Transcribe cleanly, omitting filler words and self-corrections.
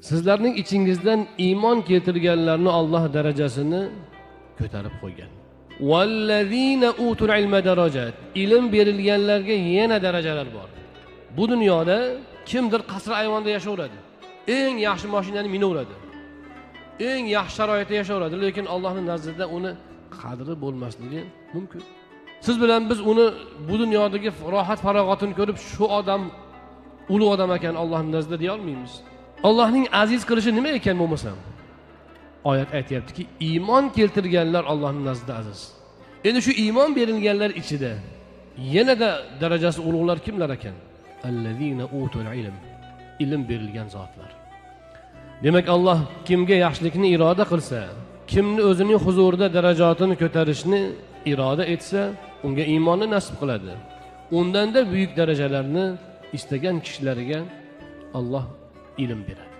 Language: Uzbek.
Sizlarning ichingizdan iymon keltirganlarni Alloh darajasini ko'tarib qo'ygan. Vallazina utul ilma darajat. Ilm berilganlarga yana darajalar bor. Bu dunyoda kimdir qasr ayvonda yashayveradi. Eng yaxshi mashinani minaveradi. Eng yaxshi sharoitda yashayveradi, lekin Allohning nazdida uni qadri bo'lmasligi mumkin. Siz bilan biz uni bu dunyodagi rohat farog'atini ko'rib, shu odam ulug' odam ekan Allohning nazdida deya olmaymiz. Allohning aziz qilishi nima ekan bo'lmasam? Oyat aytayaptiki, iymon keltirganlar Allohning nazdida aziz. Endi shu iymon berilganlar ichida yanada darajasi ulug'lar kimlar ekan? Allazina utul ilm. Ilm berilgan zotlar. Demak, Alloh kimga yaxshilikni iroda qilsa, kimni o'zining huzurida darajatini ko'tarishni iroda etsa, unga iymonni nasib qiladi. Undanda buyuk darajalarni istagan kishilariga Alloh ilm beradi.